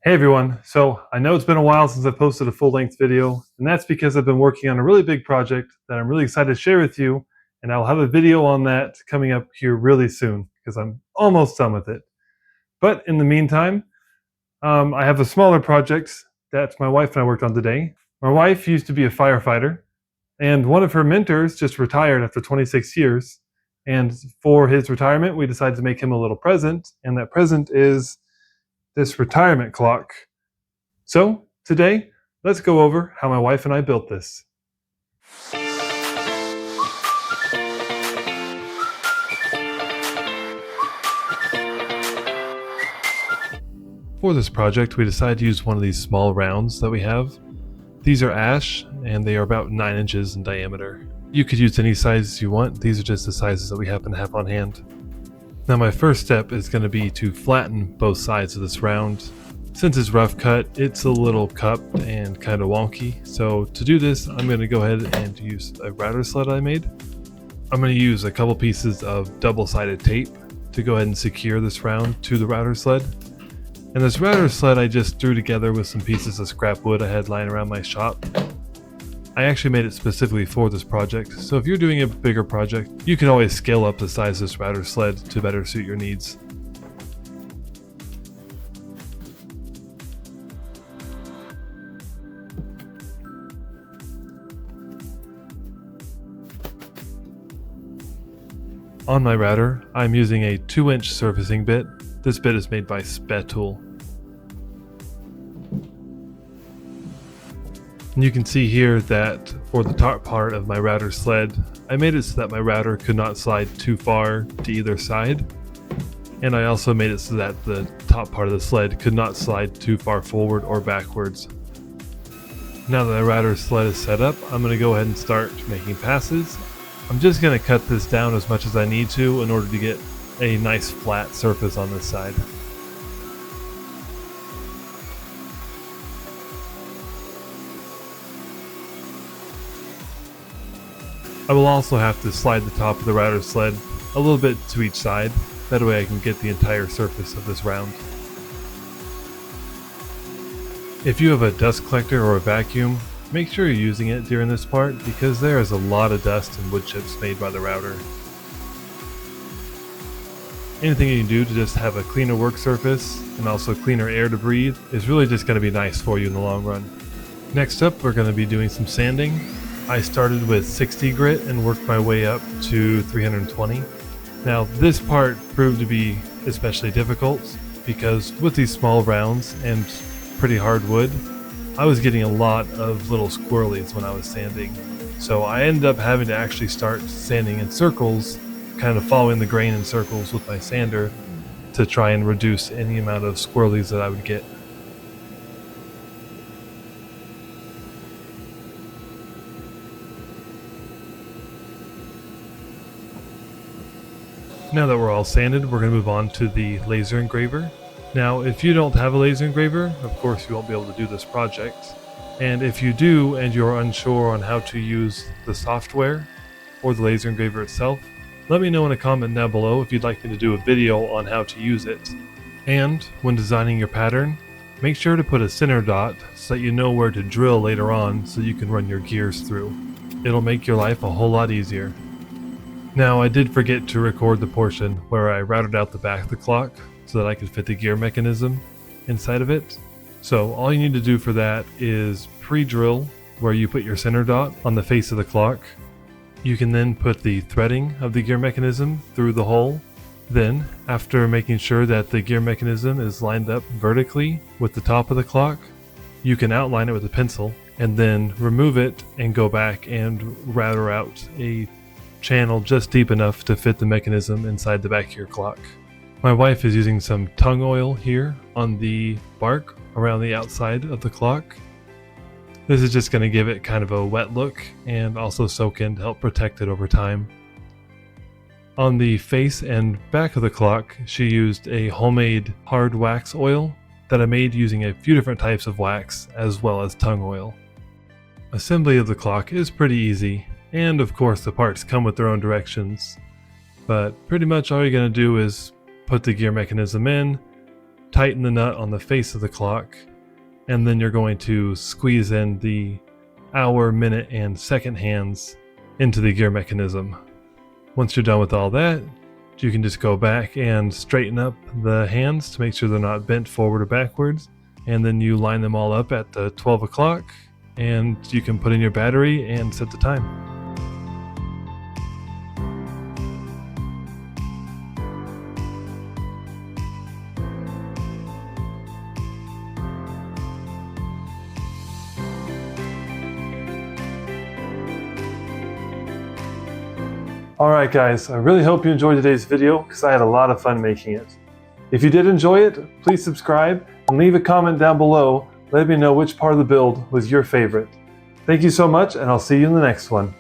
Hey everyone, so I know it's been a while since I've posted a full-length video, and that's because I've been working on a really big project that I'm really excited to share with you, and I'll have a video on that coming up here really soon because I'm almost done with it. But in the meantime, I have a smaller project that my wife and I worked on today. My wife used to be a firefighter, and one of her mentors just retired after 26 years, and for his retirement, we decided to make him a little present, and that present is this retirement clock. So, today, let's go over how my wife and I built this. For this project, we decided to use one of these small rounds that we have. These are ash, and they are about 9 inches in diameter. You could use any size you want, these are just the sizes that we happen to have on hand. Now my first step is going to be to flatten both sides of this round. Since it's rough cut, it's a little cupped and kind of wonky, so to do this I'm going to go ahead and use a router sled I made. I'm going to use a couple pieces of double-sided tape to go ahead and secure this round to the router sled. And this router sled I just threw together with some pieces of scrap wood I had lying around my shop. I actually made it specifically for this project, so if you're doing a bigger project, you can always scale up the size of this router sled to better suit your needs. On my router, I'm using a 2-inch surfacing bit. This bit is made by Sled. And you can see here that for the top part of my router sled, I made it so that my router could not slide too far to either side. And I also made it so that the top part of the sled could not slide too far forward or backwards. Now that my router sled is set up, I'm going to go ahead and start making passes. I'm just going to cut this down as much as I need to in order to get a nice flat surface on this side. I will also have to slide the top of the router sled a little bit to each side, that way I can get the entire surface of this round. If you have a dust collector or a vacuum, make sure you're using it during this part because there is a lot of dust and wood chips made by the router. Anything you can do to just have a cleaner work surface and also cleaner air to breathe is really just going to be nice for you in the long run. Next up, we're going to be doing some sanding. I started with 60 grit and worked my way up to 320. Now this part proved to be especially difficult because with these small rounds and pretty hard wood, I was getting a lot of little squirrelies when I was sanding. So I ended up having to actually start sanding in circles, kind of following the grain in circles with my sander to try and reduce any amount of squirrelies that I would get. Now that we're all sanded, we're going to move on to the laser engraver. Now, if you don't have a laser engraver, of course you won't be able to do this project. And if you do and you're unsure on how to use the software or the laser engraver itself, let me know in a comment down below if you'd like me to do a video on how to use it. And when designing your pattern, make sure to put a center dot so that you know where to drill later on so you can run your gears through. It'll make your life a whole lot easier. Now, I did forget to record the portion where I routed out the back of the clock so that I could fit the gear mechanism inside of it. So all you need to do for that is pre-drill where you put your center dot on the face of the clock. You can then put the threading of the gear mechanism through the hole. Then, after making sure that the gear mechanism is lined up vertically with the top of the clock, you can outline it with a pencil and then remove it and go back and router out a channel just deep enough to fit the mechanism inside the back of your clock. My wife is using some tung oil here on the bark around the outside of the clock. This is just going to give it kind of a wet look and also soak in to help protect it over time. On the face and back of the clock, she used a homemade hard wax oil that I made using a few different types of wax as well as tung oil. Assembly of the clock is pretty easy. And of course the parts come with their own directions, but pretty much all you're going to do is put the gear mechanism in, tighten the nut on the face of the clock, and then you're going to squeeze in the hour, minute, and second hands into the gear mechanism. Once you're done with all that, you can just go back and straighten up the hands to make sure they're not bent forward or backwards, and then you line them all up at the 12 o'clock, and you can put in your battery and set the time. Alright guys, I really hope you enjoyed today's video because I had a lot of fun making it. If you did enjoy it, please subscribe and leave a comment down below letting me know which part of the build was your favorite. Thank you so much, and I'll see you in the next one.